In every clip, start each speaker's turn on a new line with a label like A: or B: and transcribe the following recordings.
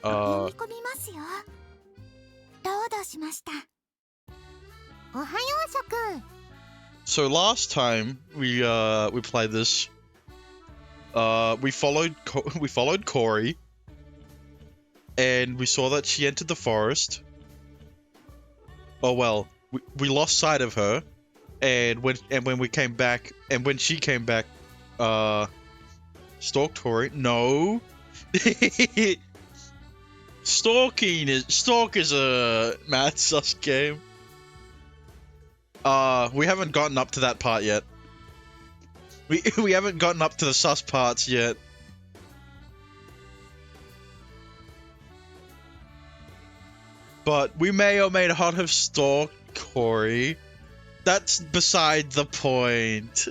A: Uh, so last time we played this, we followed Corey, and we saw that she entered the forest. Oh well, we lost sight of her, and when we came back, and when she came back, stalked Corey. No. Stalk is a mad sus game. We haven't gotten up to that part yet. We haven't gotten up to the sus parts yet. But we may or may not have stalked Corey. That's beside the point.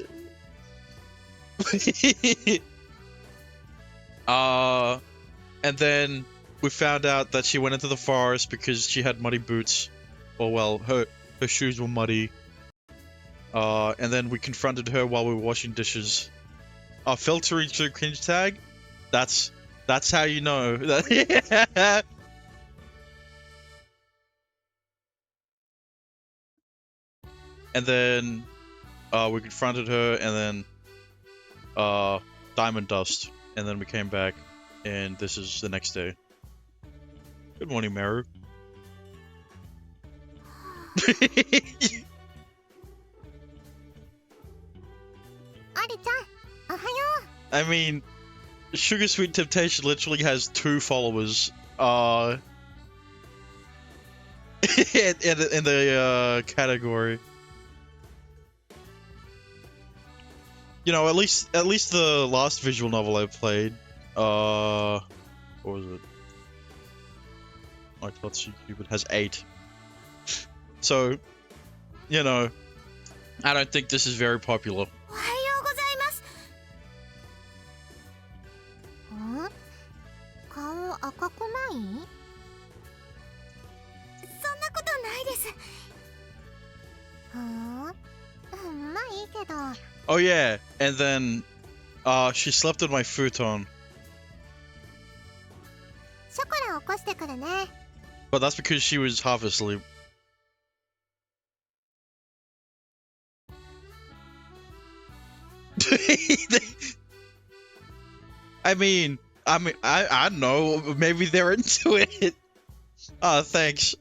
A: And then we found out that she went into the forest because she had muddy boots. Or well, her shoes were muddy. And then we confronted her while we were washing dishes. Filtering through cringe tag? That's how you know. And then we confronted her, and then diamond dust, and then we came back, and this is the next day. Good morning, Meru. I mean, Sugar Sweet Temptation literally has 2 followers. In the category. You know, at least the last visual novel I played, what was it? I thought Cupid has 8. So, you know, I don't think this is very popular. Oh yeah, and then she slept on my futon. But that's because she was half asleep. I mean, I don't know, maybe they're into it. Thanks.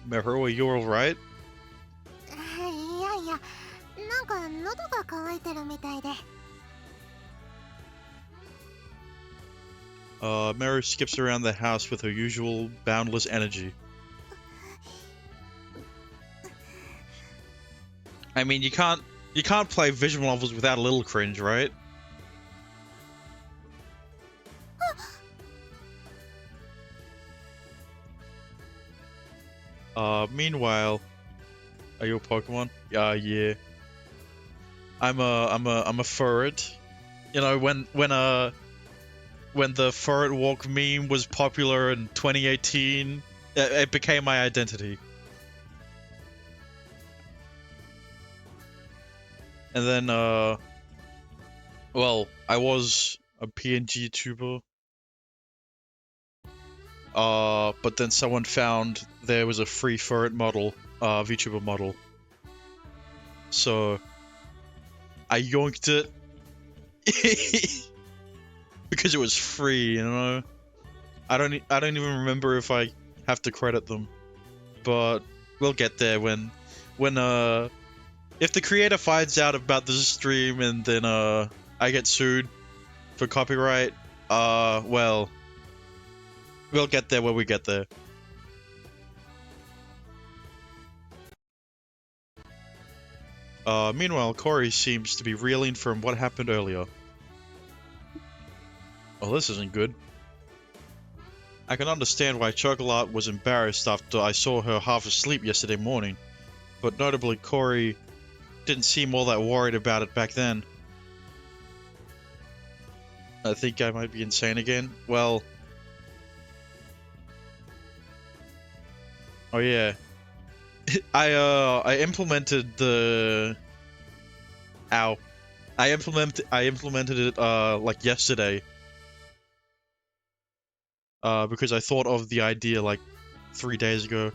A: Meru, are you alright? Meru skips around the house with her usual boundless energy. I mean, you can't play visual novels without a little cringe, right? Meanwhile, are you a Pokemon? Yeah. I'm a furret. You know, when the furret walk meme was popular in 2018, it became my identity. And then, well, I was a PNG YouTuber. But then someone found there was a free furret model, VTuber model. So, I yoinked it. Because it was free, you know? I don't even remember if I have to credit them. But, we'll get there when if the creator finds out about this stream and then, I get sued for copyright, well, we'll get there when we get there. Meanwhile, Corey seems to be reeling from what happened earlier. Well, this isn't good. I can understand why Chocolate was embarrassed after I saw her half asleep yesterday morning, but notably Corey didn't seem all that worried about it back then. I think I might be insane again. Well... Oh yeah. I implemented the ow. I implemented it like yesterday. Because I thought of the idea like 3 days ago.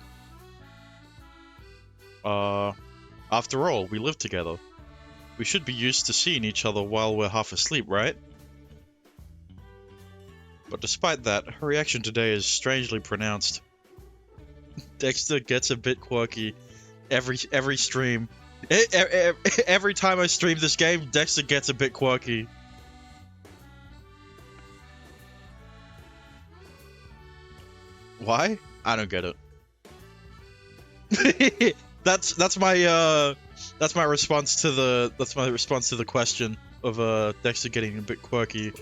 A: After all, we live together. We should be used to seeing each other while we're half asleep, right? But despite that, her reaction today is strangely pronounced. Dexter gets a bit quirky every stream. Every time I stream this game, Dexter gets a bit quirky. Why? I don't get it. that's my response to the question of Dexter getting a bit quirky.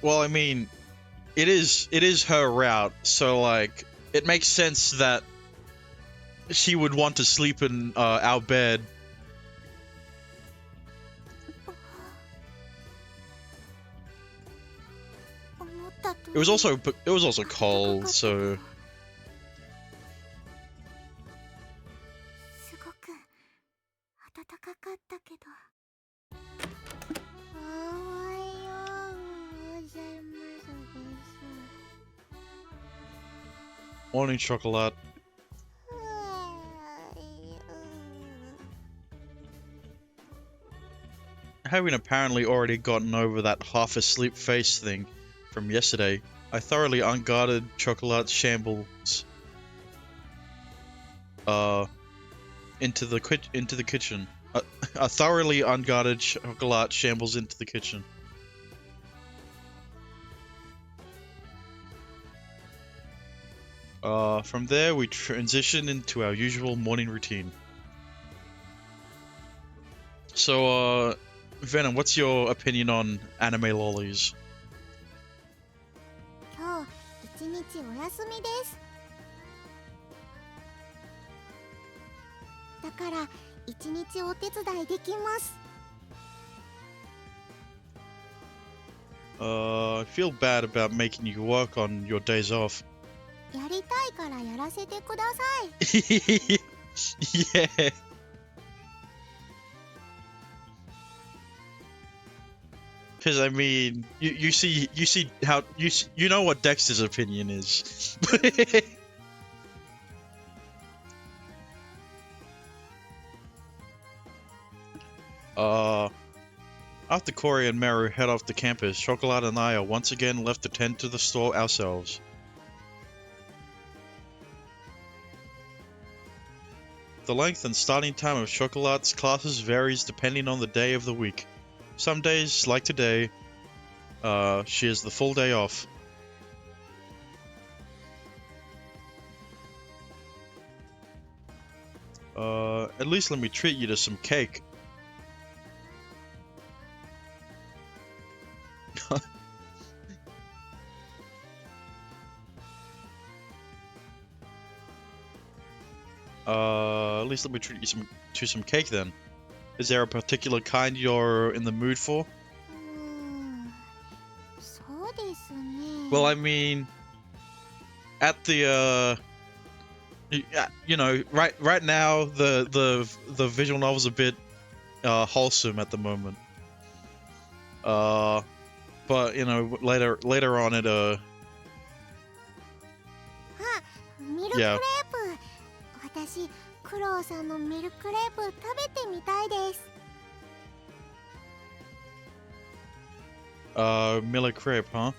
A: Well, I mean, it is her route, so like it makes sense that she would want to sleep in our bed. It was also cold, so. Morning, chocolate. Having apparently already gotten over that half-asleep face thing from yesterday, I thoroughly unguarded Chocolatte's shambles into the kitchen. A thoroughly unguarded Chocolate shambles into the kitchen. From there, we transition into our usual morning routine. So, Venom, what's your opinion on anime lollies? I feel bad about making you work on your days off. Yeah. Because I mean, you see how you know what Dexter's opinion is. After Corey and Meru head off the campus, Chocolate and I are once again left to tend to the store ourselves. The length and starting time of Chocolate's classes varies depending on the day of the week. Some days, like today, she has the full day off. At least let me treat you to some cake. At least let me treat you to some cake then. Is there a particular kind you're in the mood for? Well, I mean, at the you know, right now the visual novel's a bit wholesome at the moment. But you know, later on it yeah. Milk crepe, huh?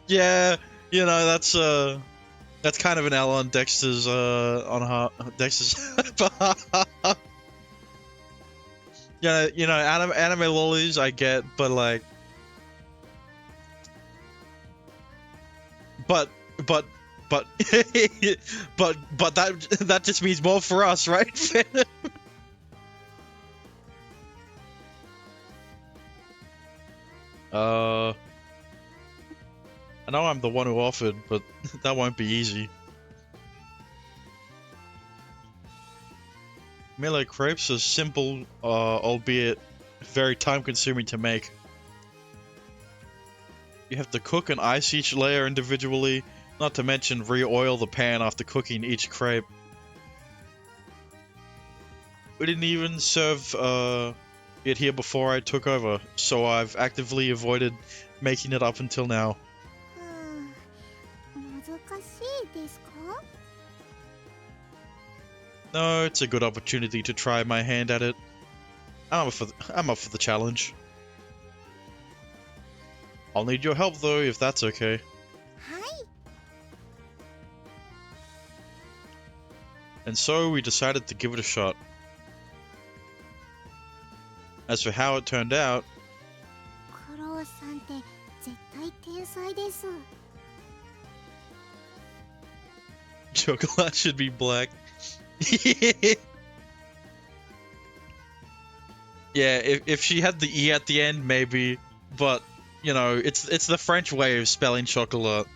A: Yeah, you know, that's kind of an L on Dexter's Dexter's behalf. You know, anime lollies I get, but like, but but that just means more for us, right? I know I'm the one who offered, but that won't be easy. Millet crepes are simple, albeit very time-consuming to make. You have to cook and ice each layer individually, not to mention re-oil the pan after cooking each crepe. We didn't even serve it here before I took over, so I've actively avoided making it up until now. No, it's a good opportunity to try my hand at it. I'm up for the challenge. I'll need your help though, if that's okay. And so we decided to give it a shot. As for how it turned out, chocolate should be black. Yeah, if she had the E at the end, maybe, but you know, it's the French way of spelling chocolate.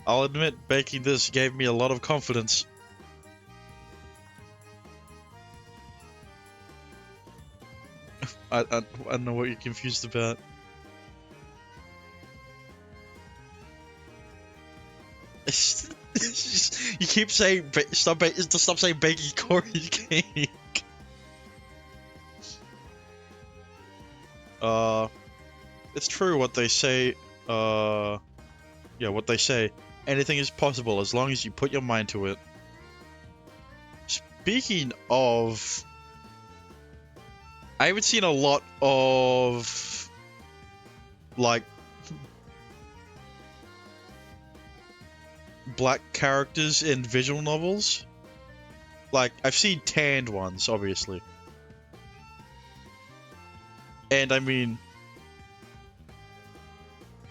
A: I'll admit, baking this gave me a lot of confidence. I don't know what you're confused about. You keep saying stop saying baking Corey's cake. It's true what they say. Yeah, what they say. Anything is possible as long as you put your mind to it. Speaking of, I haven't seen a lot of like black characters in visual novels. Like, I've seen tanned ones, obviously. And I mean,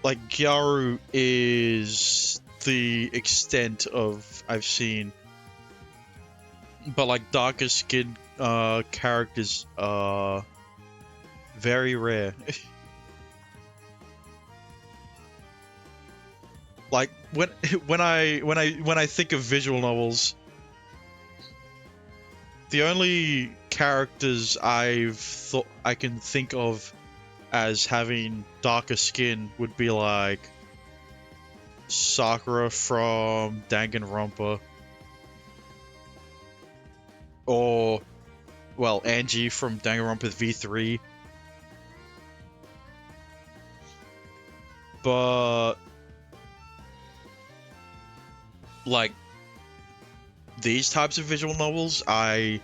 A: like, Gyaru is the extent of I've seen. But like darker skinned characters are very rare. Like when I think of visual novels, the only characters I can think of as having darker skin would be like Sakura from Danganronpa, or well, Angie from Danganronpa V3. But like these types of visual novels, I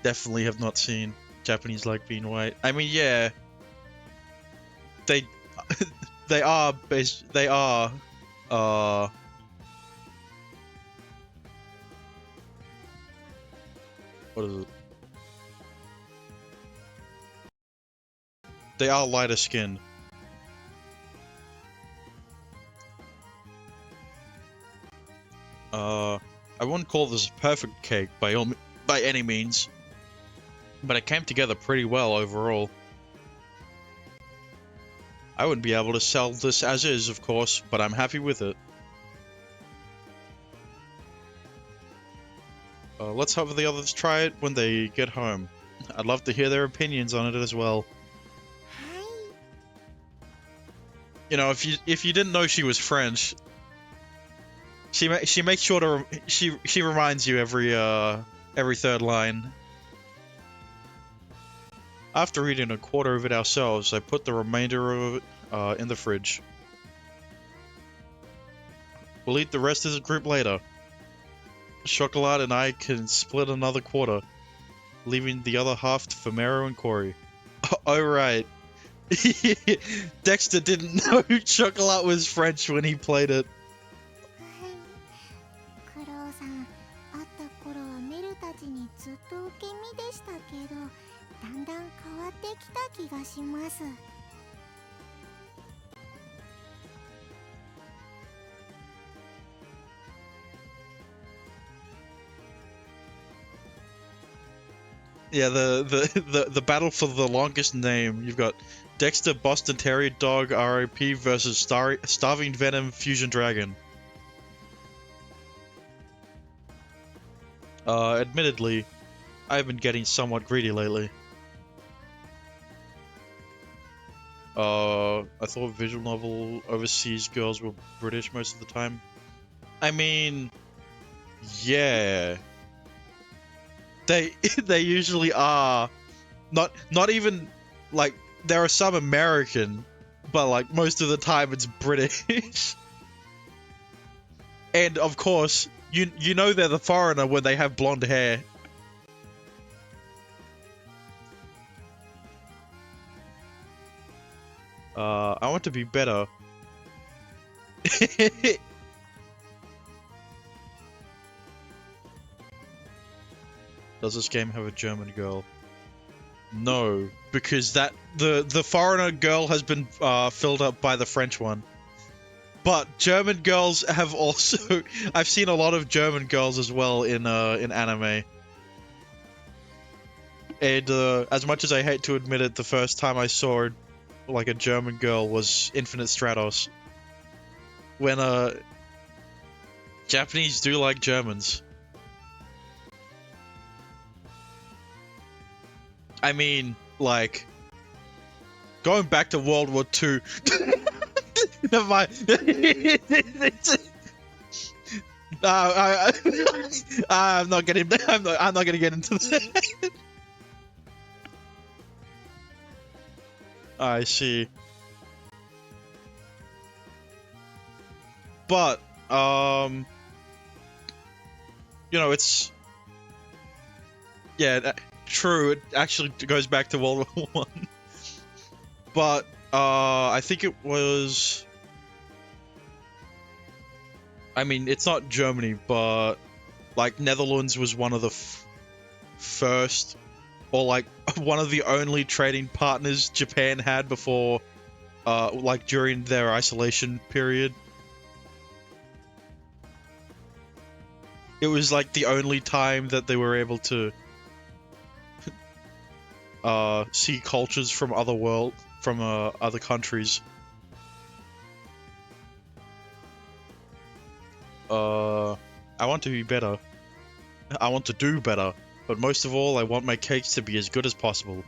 A: definitely have not seen Japanese like being white. I mean, yeah, they are what is it? They are lighter skinned. I wouldn't call this a perfect cake by any means, but it came together pretty well overall. I wouldn't be able to sell this as is, of course, but I'm happy with it. Let's have the others try it when they get home. I'd love to hear their opinions on it as well. You know, if you didn't know she was French, she makes sure to she reminds you every third line. After eating a quarter of it ourselves, I put the remainder of it in the fridge. We'll eat the rest as a group later. Chocolat and I can split another quarter, leaving the other half for Meru and Corey. Oh, right. Dexter didn't know Chocolat was French when he played it. Yeah, the battle for the longest name. You've got Dexter Boston Terrier Dog RIP versus Starving Venom Fusion Dragon. Admittedly, I've been getting somewhat greedy lately. I thought visual novel overseas girls were British most of the time. I mean, yeah. They they usually are. Not even like there are some American, but like most of the time it's British. And of course, you know they're the foreigner when they have blonde hair. I want to be better. Does this game have a German girl? No, because the foreigner girl has been filled up by the French one. But German girls have also I've seen a lot of German girls as well in anime. And as much as I hate to admit it, the first time I saw like a German girl was Infinite Stratos. When Japanese do like Germans. I mean, like going back to World War II. Never mind. I'm not getting. I'm not gonna get into that. I see. But you know, it's yeah, true. It actually goes back to World War One. But I think it was. I mean, it's not Germany, but like Netherlands was one of the first, or like one of the only trading partners Japan had before, like during their isolation period. It was like the only time that they were able to see cultures from other countries. I want to be better. I want to do better. But most of all, I want my cakes to be as good as possible.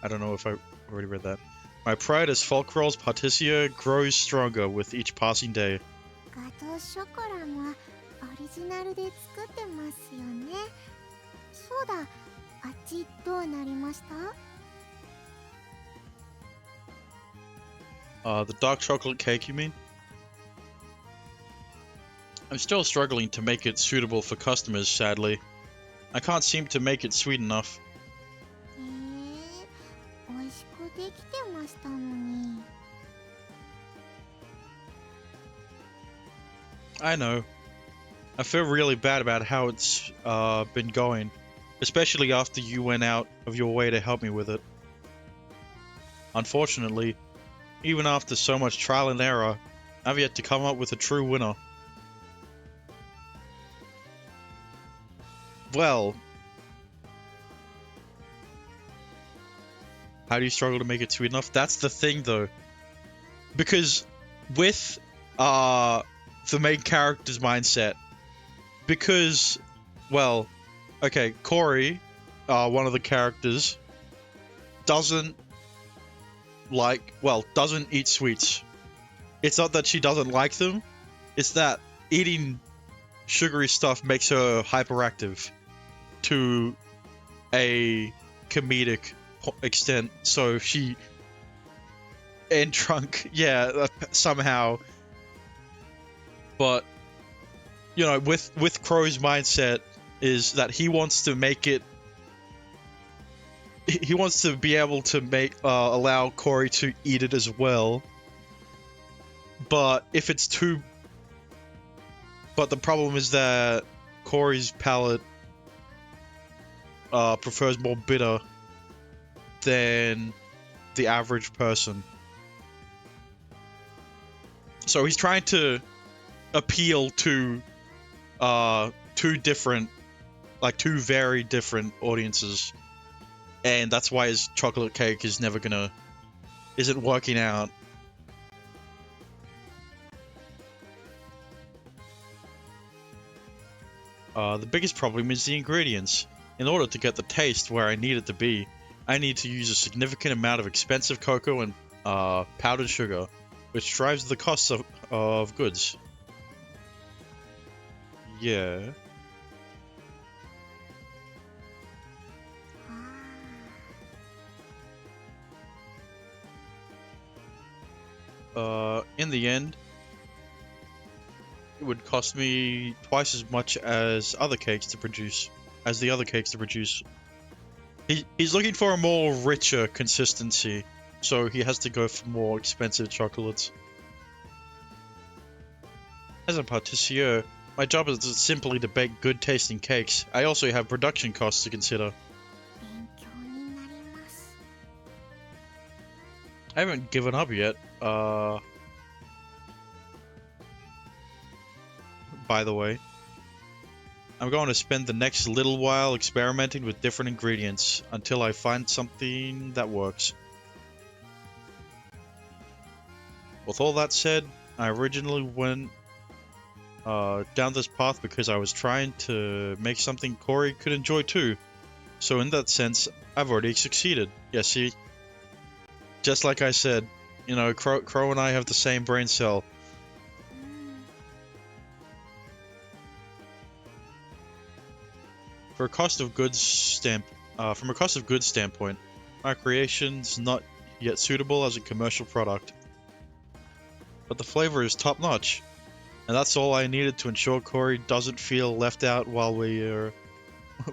A: I don't know if I already read that. My pride as Folkrol's patissier grows stronger with each passing day. The dark chocolate cake, you mean? I'm still struggling to make it suitable for customers, sadly. I can't seem to make it sweet enough. I know. I feel really bad about how it's been going, especially after you went out of your way to help me with it. Unfortunately, even after so much trial and error, I've yet to come up with a true winner. Well, how do you struggle to make it sweet enough? That's the thing, though. Because with the main character's mindset, because, well, okay, Corey, one of the characters, doesn't eat sweets. It's not that she doesn't like them, it's that eating sugary stuff makes her hyperactive to a comedic extent, so she and drunk, yeah, somehow. But you know, with Crow's mindset is that he wants to make it. He wants to be able to allow Corey to eat it as well. But if it's too, but the problem is that Corey's palate prefers more bitter than the average person. So he's trying to appeal to two very different audiences, and that's why his chocolate cake isn't working out. The biggest problem is the ingredients. In order to get the taste where I need it to be, I need to use a significant amount of expensive cocoa and powdered sugar, which drives the cost of goods. Yeah. In the end, it would cost me twice as much as the other cakes to produce. He's looking for a more richer consistency, so he has to go for more expensive chocolates. As a pâtissier, my job is simply to bake good tasting cakes. I also have production costs to consider. I haven't given up yet. By the way, I'm going to spend the next little while experimenting with different ingredients until I find something that works. With all that said, I originally went down this path because I was trying to make something Corey could enjoy too. So in that sense, I've already succeeded. Yeah, see? Just like I said, you know, Crow and I have the same brain cell. From a cost of goods standpoint, my creation's not yet suitable as a commercial product. But the flavor is top notch, and that's all I needed to ensure Corey doesn't feel left out while we're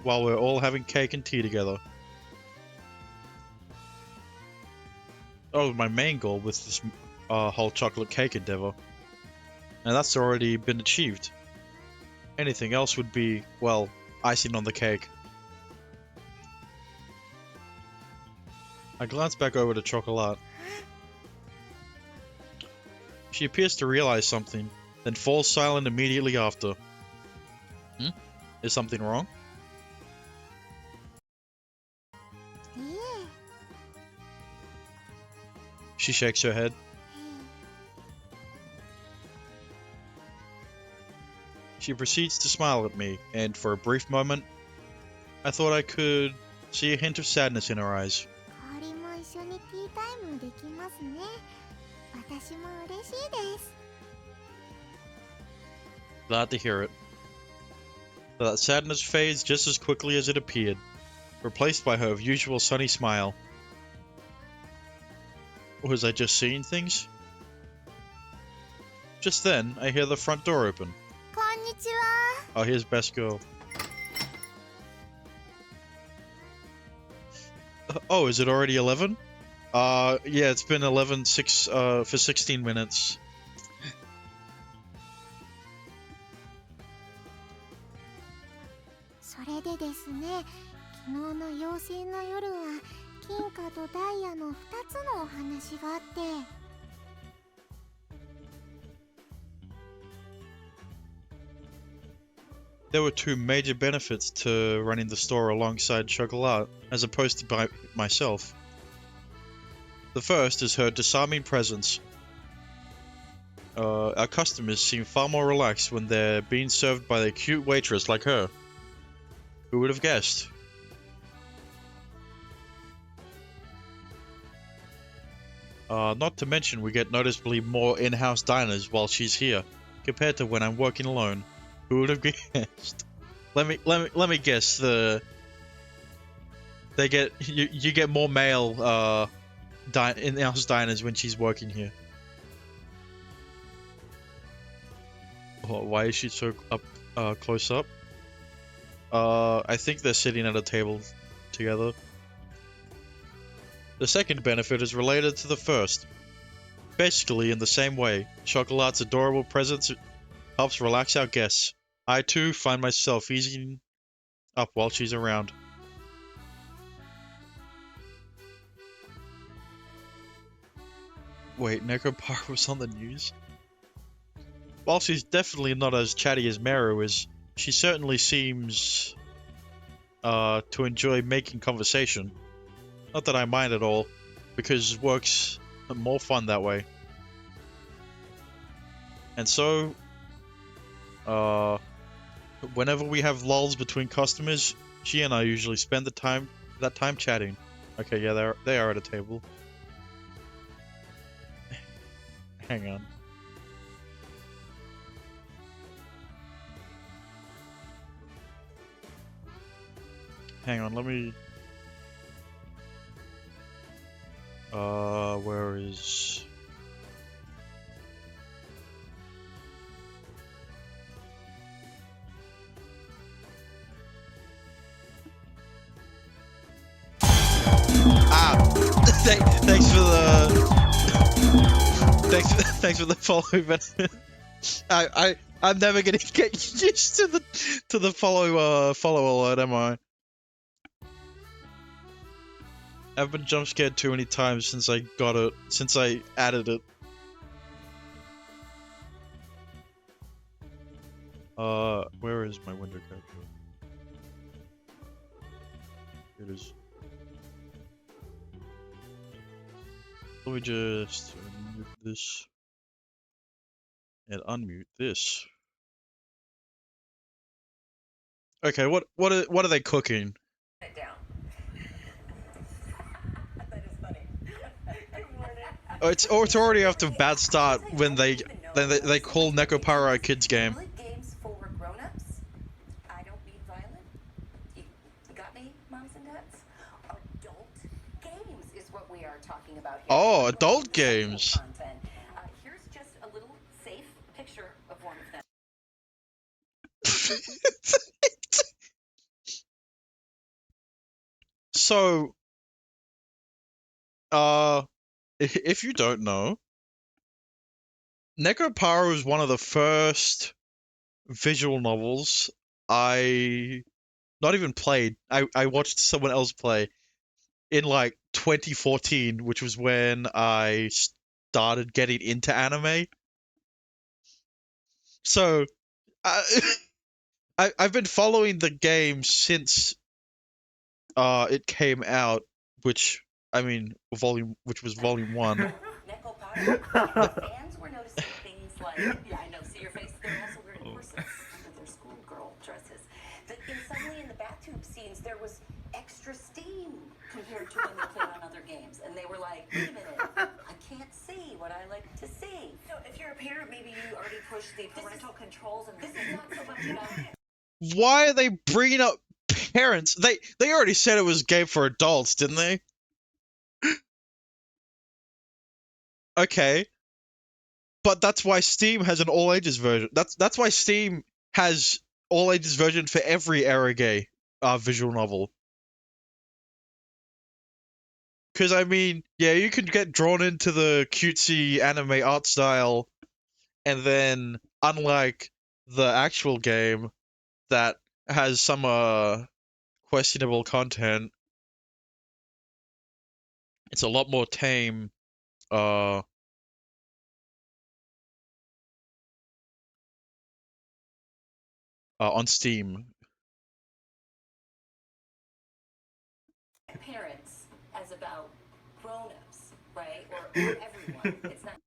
A: all having cake and tea together. That was my main goal with this whole chocolate cake endeavor, and that's already been achieved. Anything else would be, well, icing on the cake. I glance back over to Chocolat. She appears to realize something, then falls silent immediately after. Is something wrong? She shakes her head. She proceeds to smile at me, and for a brief moment, I thought I could see a hint of sadness in her eyes. Glad to hear it. But that sadness fades just as quickly as it appeared, replaced by her usual sunny smile. Was I just seeing things? Just then, I hear the front door open. Oh, here's Best Girl. Oh, is it already 11? Yeah, it's been 11:06 for 16 minutes. There were two major benefits to running the store alongside Chocolat, as opposed to by myself. The first is her disarming presence. Our customers seem far more relaxed when they're being served by a cute waitress like her. Who would have guessed? Not to mention we get noticeably more in-house diners while she's here, compared to when I'm working alone. Who would have guessed? Let me guess. You get more male in-house diners when she's working here. Why is she so close up? I think they're sitting at a table together. The second benefit is related to the first. Basically, in the same way, Chocolat's adorable presence helps relax our guests. I too find myself easing up while she's around. Wait, Necropar was on the news? While she's definitely not as chatty as Meru is, she certainly seems to enjoy making conversation. Not that I mind at all, because work's more fun that way. And so, Whenever we have lulls between customers, she and I usually spend that time chatting. Okay, yeah, they are at a table. Hang on. Hang on, let me... where is... Ah! Thanks for the... thanks for the follow, but... I'm never gonna get used to the follow alert, am I? I've been jump scared too many times since I got it, since I added it. Where is my window capture? Here it is. Let me just mute this and unmute this. Okay, what are they cooking? Oh, it's already off to a bad start when they call Nekopara a kids game.
B: Games for grown-ups. I don't mean violent. You got me, moms and dads? Adult games is what we are talking about here.
A: Oh, adult games.
B: Here's just a little safe picture of one of them.
A: So, if you don't know, Nekopara was one of the first visual novels I not even played. I watched someone else play in like 2014, which was when I started getting into anime. So, I've been following the game since it came out, which I mean which was volume 1.
B: Fans were noticing things like, yeah, I know, see your face. They're also wearing corsets under their schoolgirl dresses. Suddenly in the bathtub scenes, there was extra steam compared to when they played on other games, and they were like, wait a minute, I can't see what I like to see. So if you're a parent, maybe you already pushed the parental controls, and this is not so much about it.
A: Why are they bringing up parents? They already said it was game for adults, didn't they? Okay. But that's why Steam has an all ages version. That's why Steam has all ages version for every eroge visual novel. Because I mean, yeah, you can get drawn into the cutesy anime art style, and then unlike the actual game that has some questionable content, it's a lot more tame. On Steam.
B: Parents as about grown-ups, right? Or everyone. It's not.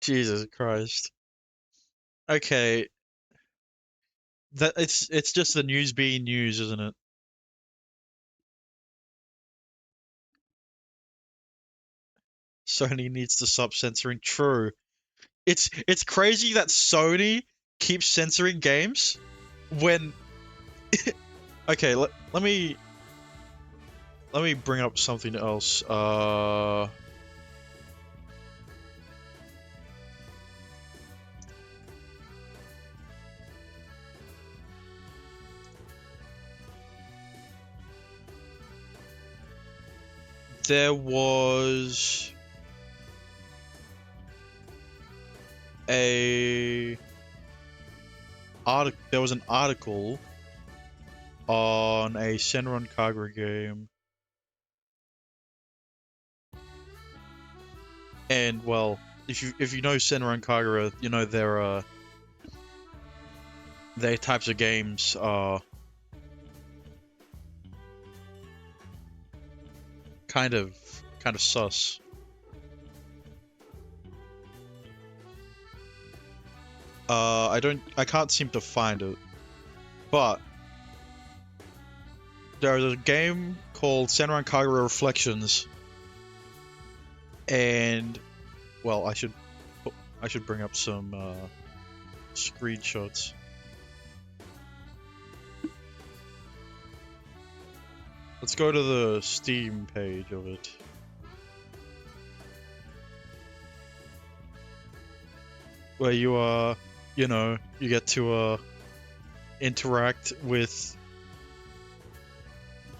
A: Jesus Christ. Okay. That it's just the news being news, isn't it? Sony needs to stop censoring. True. It's crazy that Sony keeps censoring games when okay, let me bring up something else. There was an article on a Senran Kagura game, and well, if you know Senran Kagura, you know their types of games are kind of sus. I can't seem to find it. But there's a game called Senran Kagura Reflections, and well, I should bring up some screenshots. Let's go to the Steam page of it. Where you you know, you get to interact with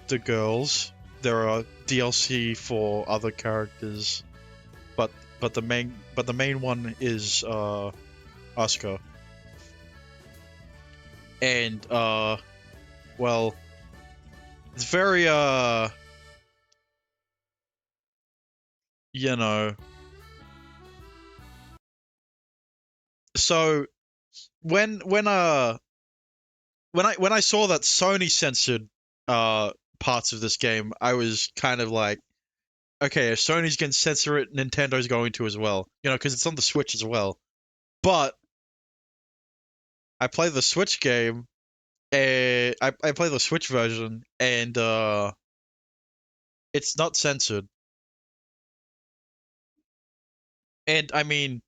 A: the girls. There are DLC for other characters, but the main one is Asuka. And well, it's very you know, so when I saw that Sony censored parts of this game, I was kind of like, okay, if Sony's gonna censor it, Nintendo's going to as well. You know, because it's on the Switch as well. But I play the Switch game, and I play the Switch version, and it's not censored. And I mean,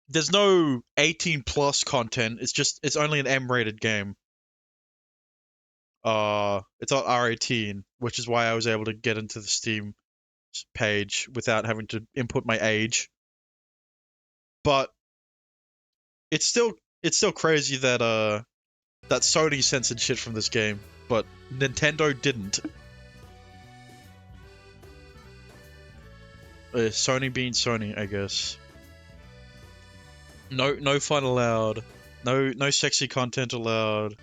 A: there's no 18 plus content. It's only an M-rated game. It's on R18, which is why I was able to get into the Steam page without having to input my age. But it's still crazy that that Sony censored shit from this game, but Nintendo didn't. Sony being Sony, I guess. No fun allowed. No sexy content allowed.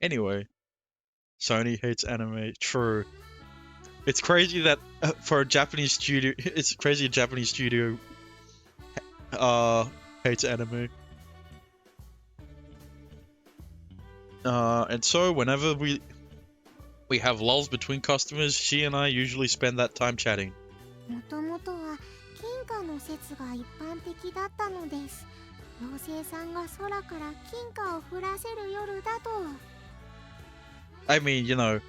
A: Anyway, Sony hates anime. True. It's crazy that for a Japanese studio, it's crazy a Japanese studio hates anime. And so whenever we have lulls between customers, she and I usually spend that time chatting.
C: もともとは金貨の説が一般的だったのです。妖精さんが空から金貨を降らせる夜だと。
A: I mean, you know,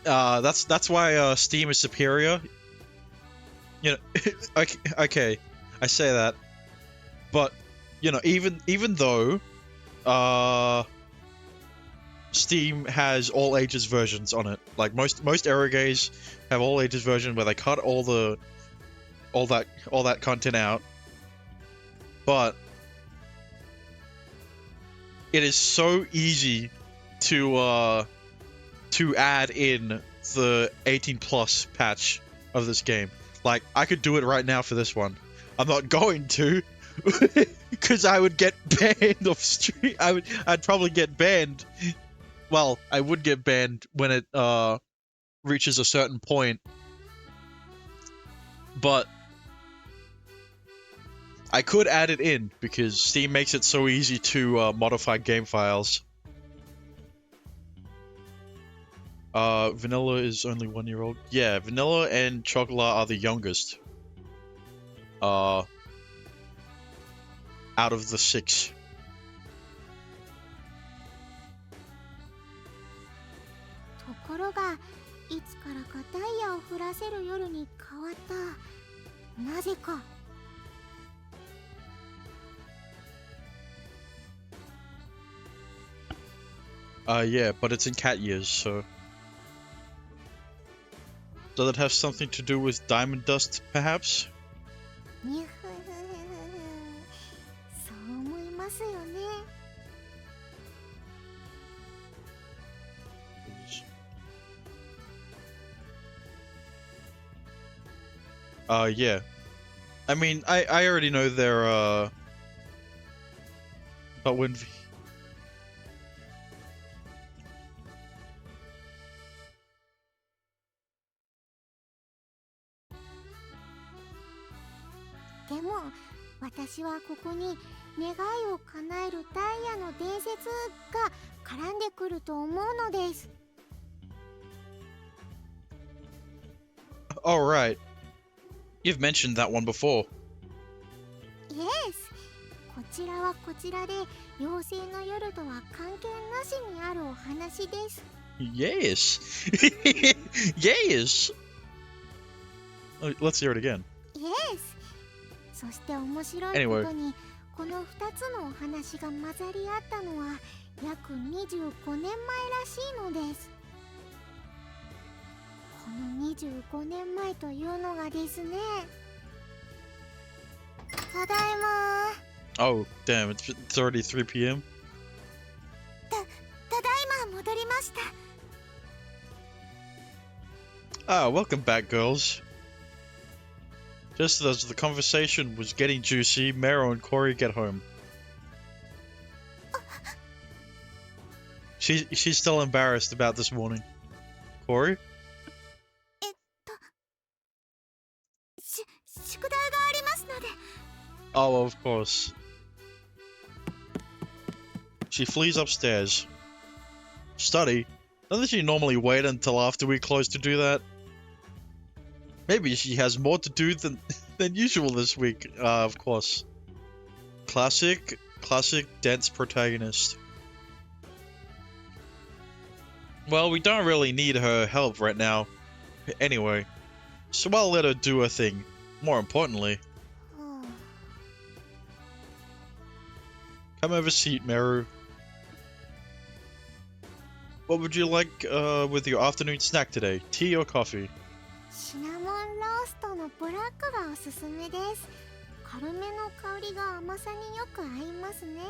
A: that's why Steam is superior. You know, okay, I say that, but you know, even though Steam has all ages versions on it, like most erogays have all ages version where they cut all that content out, but it is so easy to add in the 18 plus patch of this game. Like, I could do it right now for this one. I'm not going to, because I would get banned off stream. I'd probably get banned. Well, I would get banned when it reaches a certain point. But I could add it in because Steam makes it so easy to modify game files. Vanilla is only 1 year old. Yeah, Vanilla and Chocolat are the youngest. Out of the 6.
C: ところが、いつからかダイヤを降らせる夜に変わった。なぜか。
A: Yeah, but it's in cat years, so... Does it have something to do with diamond dust, perhaps?
C: にゃそう思いますよね。
A: Yeah. I mean, I already know they're, but when...
C: でも私はここに願いを叶えるダイヤの伝説が絡んでくると思うのです。
A: Oh, right. You've mentioned that one before.
C: です。こちらはこちらで妖精の夜とは関係なしにあるお話です。
A: Yes. Yes. Let's hear it again.
C: Yes。そして面白いことに、この2つのお話が混ざり合ったのは約25年前らしいのです。この25年前というのがですね。ただいま。
A: Oh, damn, it's already 3 p.m.
C: ただいま戻りました。
A: Ah, welcome back, girls. Just as the conversation was getting juicy, Meru and Corey get home. She's still embarrassed about this morning. Corey?
C: 宿題がありますので。
A: Oh, of course. She flees upstairs. Study? Doesn't she normally wait until after we close to do that? Maybe she has more to do than usual this week. Of course. Classic dense protagonist. Well, we don't really need her help right now. Anyway, so I'll let her do her thing. More importantly. Come have a seat, Meru. What would you like with your afternoon snack today? Tea or coffee?
C: シナモンローストのブラックがおすすめです。軽めの香りが甘さによく合いますね。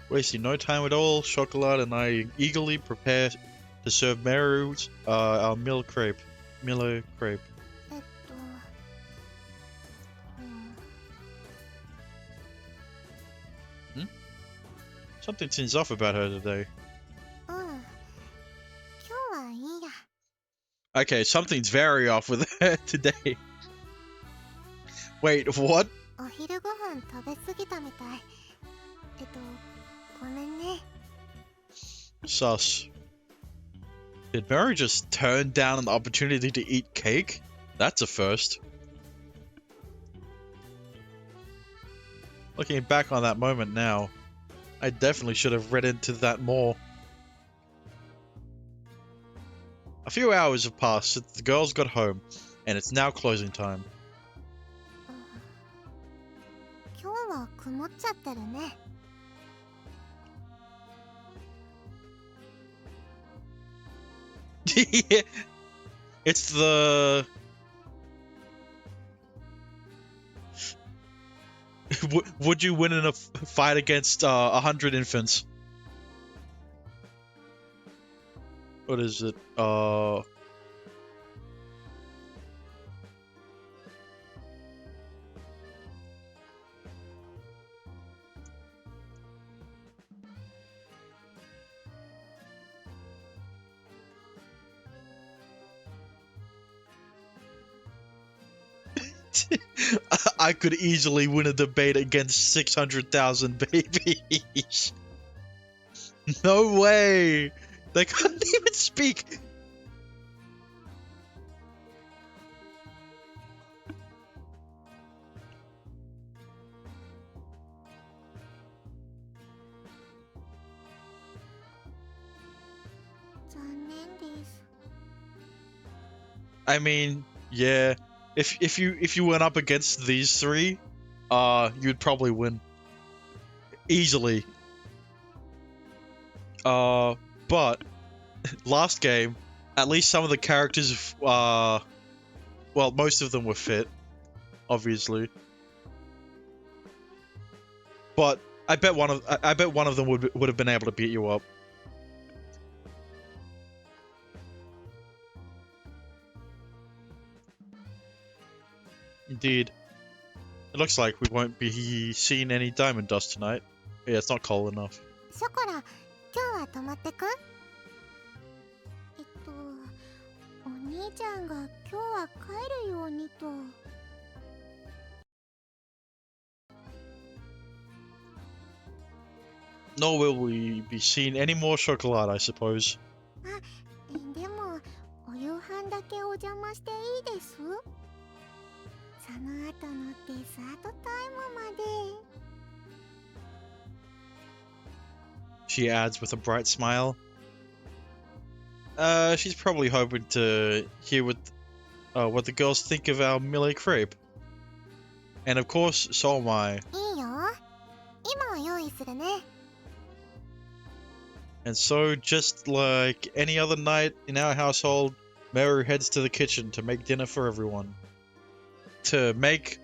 A: Wasting no time at all, Chocolat and I eagerly prepare to serve Meru's our Miller crepe. Something seems off about her today.
C: 今日はいいや。
A: Okay, something's very off with her today. Wait, what?
C: お昼ご飯食べ過ぎたみたい。ごめんね。
A: Sus. Did Meru just turn down an opportunity to eat cake? That's a first. Looking back on that moment now, I definitely should have read into that more. A few hours have passed since the girls got home, and it's now closing time.
C: 今日は曇っちゃってるね。
A: It's the... Would you win in a fight against 100 infants? What is it? I could easily win a debate against 600,000 babies. No way! They couldn't even speak! I mean, yeah. If you went up against these three, you'd probably win. Easily. But last game, at least some of the characters, well, most of them were fit, obviously. But I bet one of them would have been able to beat you up. Indeed. It looks like we won't be seeing any diamond dust tonight. Yeah, it's not cold enough.
C: ショコラ、今日は泊まってく？お兄ちゃんが今日は帰るようにと。
A: Nor will we be seeing any more chocolate, I suppose.
C: でも、お夕飯だけお邪魔していいです？の後のデザートタイムまで。
A: She adds with a bright smile. She's probably hoping to hear what the girls think of our Millet crepe. And of course, so am I.
C: いいよ。今用意するね。
A: And so, just like any other night in our household, Meru heads to the kitchen to make dinner for everyone. To make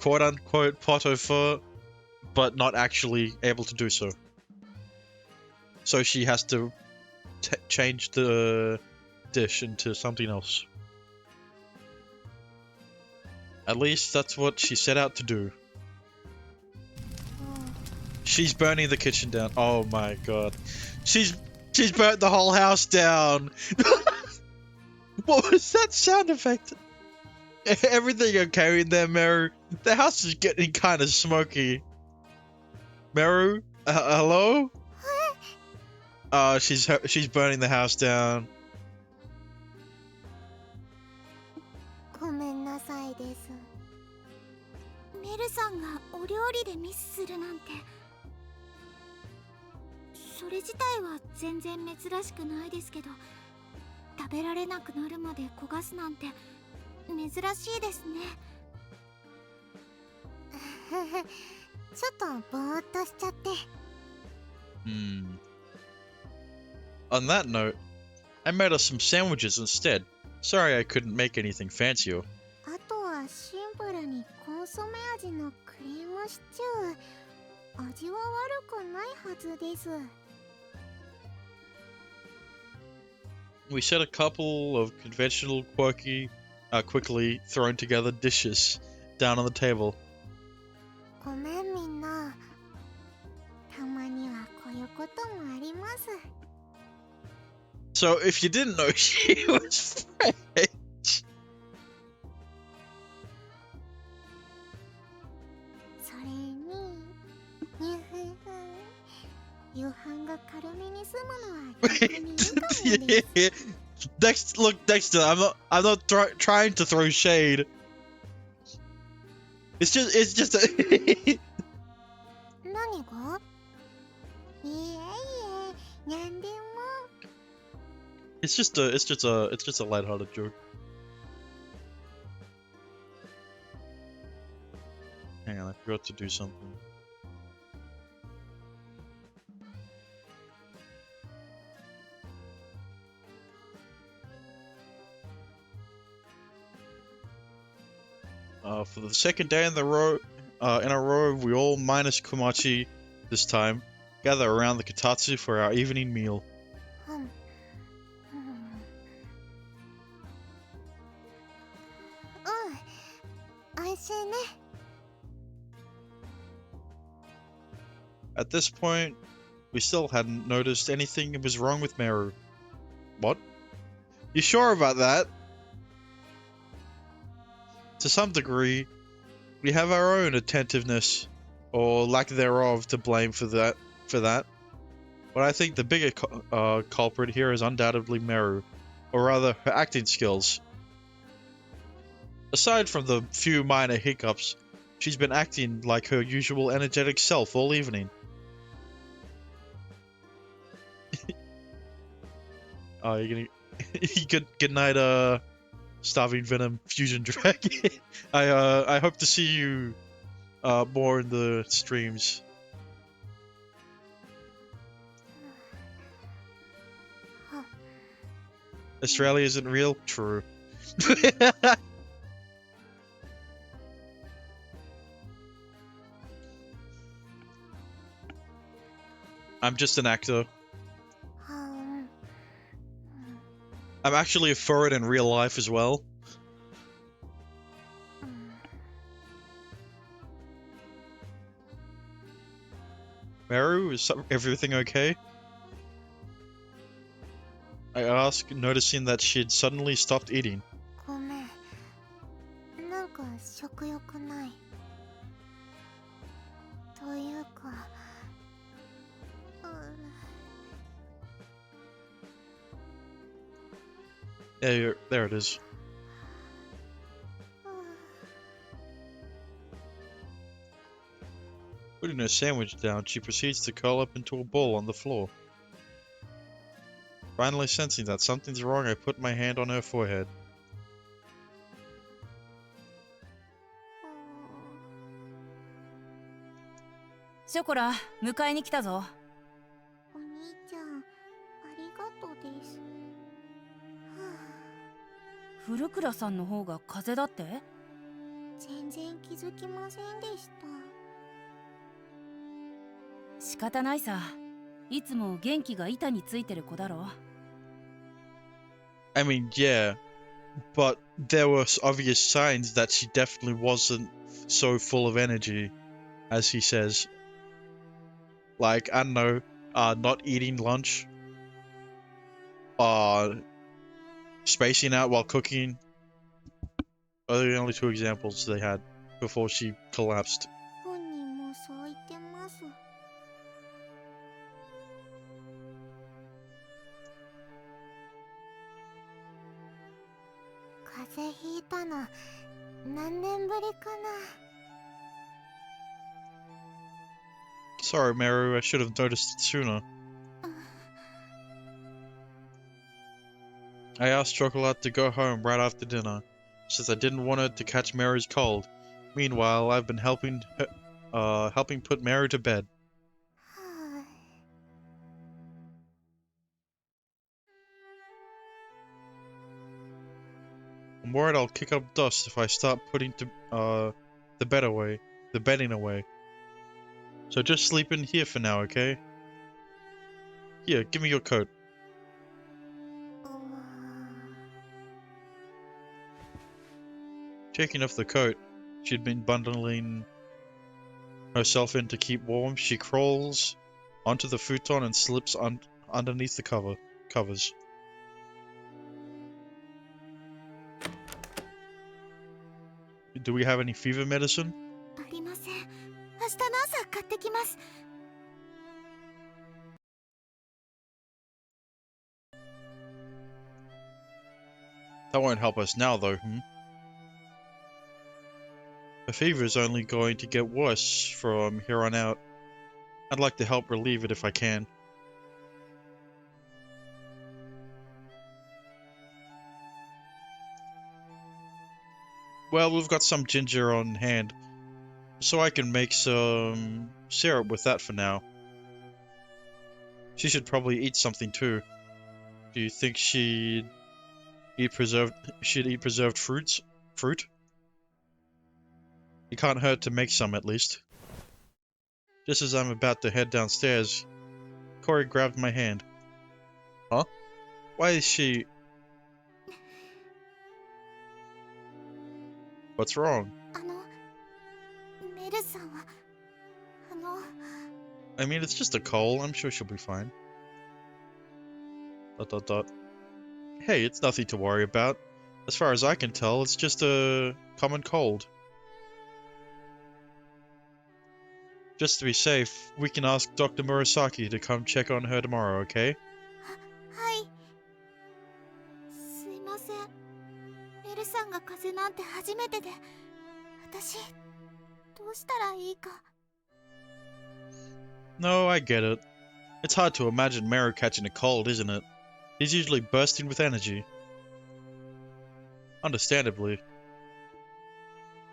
A: quote-unquote pot au feu, but not actually able to do so. So she has to change the dish into something else. At least that's what she set out to do. She's burning the kitchen down. Oh my god. She's burnt the whole house down. What was that sound effect? Everything okay in there, Meru? The house is getting kind of smoky. Meru? Hello? She's burning the house down.
C: ごめんなさいです。メルさんがお料理でミスするなんて、それ自体は全然珍しくないですけど、食べられなくなるまで焦がすなんて珍しいですね。ちょっとぼーっとしちゃって。
A: On that note, I made us some sandwiches instead. Sorry I couldn't make anything fancier.
C: あとはシンプルにコンソメ味のクリームシチュー。味は悪くないはずです。
A: We set a couple of conventional, quirky, quickly thrown together dishes down on the table.
C: ごめんみんな。たまにはこういうこともあります。
A: So, if you didn't know, she was French.
C: それに、夕飯が軽めに済むのは逆にいいかもです。
A: Look, Dexter, I'm not trying to throw shade. It's just a
C: 何が？いえいえ、なんでも。
A: it's just a lighthearted joke. Hang on, I forgot to do something. For the second day in a row, we all minus Komachi this time gather around the Katatsu for our evening meal.
C: おいしいね。
A: At this point, we still hadn't noticed anything was wrong with Meru. What? You sure about that? To some degree, we have our own attentiveness, or lack thereof, to blame for that. But I think the bigger culprit here is undoubtedly Meru, or rather, her acting skills. Aside from the few minor hiccups, she's been acting like her usual energetic self all evening. Oh, you're gonna good night, Starving Venom Fusion Dragon. I hope to see you more in the streams. Australia isn't real? True. I'm just an actor. I'm actually a furret in real life as well. Meru, is everything okay? I asked, noticing that she'd suddenly stopped eating.
C: ごめん。なんか食欲ない。というか、
A: Yeah, there it is. Putting her sandwich down, she proceeds to curl up into a ball on the floor. Finally sensing that something's wrong, I put my hand on her forehead.
D: ショコラ、迎えに来たぞ。
C: お兄ちゃん、ありがとうです。
D: 古倉さんの方が風邪だって？
C: 全然気づきませんでした。
D: 仕方ないさ。いつも元気が板についてる子だろ。
A: I mean, yeah, but there were obvious signs that she definitely wasn't so full of energy, as he says. Like, I don't know, not eating lunch, spacing out while cooking. Are the only two examples they had before she collapsed.
C: 本人もそう言ってます。風邪ひいたの何年ぶりかな。
A: Sorry, Meru, I should have noticed it sooner. I asked Chocolate to go home right after dinner, since I didn't want her to catch Meru's cold. Meanwhile, I've been helping put Meru to bed. I'm worried I'll kick up dust if I start putting the bedding away. So just sleep in here for now, okay? Here, give me your coat. Taking off the coat she'd been bundling herself in to keep warm, she crawls onto the futon and slips underneath the covers. Do we have any fever medicine?
C: ありません。明日の朝買ってきます。
A: That won't help us now, though, The fever is only going to get worse from here on out. I'd like to help relieve it if I can. Well, we've got some ginger on hand, so I can make some syrup with that for now. She should probably eat something too. Do you think she'd eat preserved fruit? It can't hurt to make some at least. Just as I'm about to head downstairs, Corey grabbed my hand. Huh? Why is she... What's wrong?
C: メルさんは
A: I mean, it's just a cold. I'm sure she'll be fine. ... Hey, it's nothing to worry about. As far as I can tell, it's just a common cold. Just to be safe, we can ask Dr. Murasaki to come check on her tomorrow, okay?
C: はい。すいません。メルさんが風邪なんて初めてで、私どうしたらいいか。
A: No, I get it. It's hard to imagine Meru catching a cold, isn't it? He's usually bursting with energy. Understandably.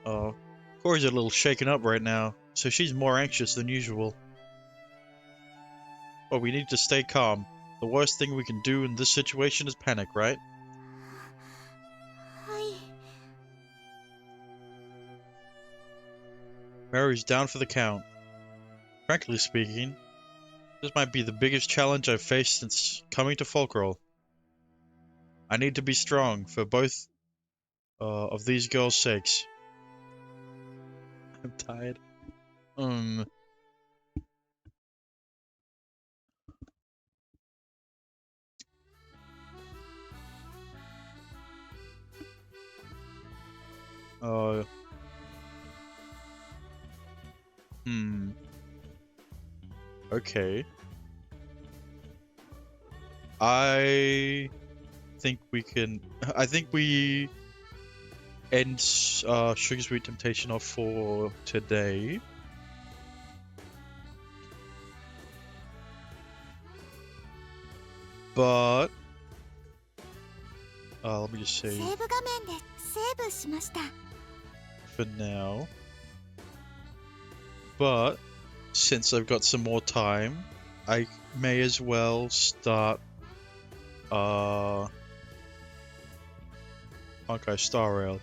A: Corey's a little shaken up right now, so she's more anxious than usual. But we need to stay calm. The worst thing we can do in this situation is panic, right?
C: はい。
A: Meru's down for the count. Frankly speaking, this might be the biggest challenge I've faced since coming to Folkroll. I need to be strong for both of these girls' sakes. I'm tired. Okay. I think we end Sugar Sweet Temptation off for today. But let me just
C: セ
A: say
C: ーブ画面でセーブしました。
A: for now. But since I've got some more time, I may as well start Honkai Star Rail.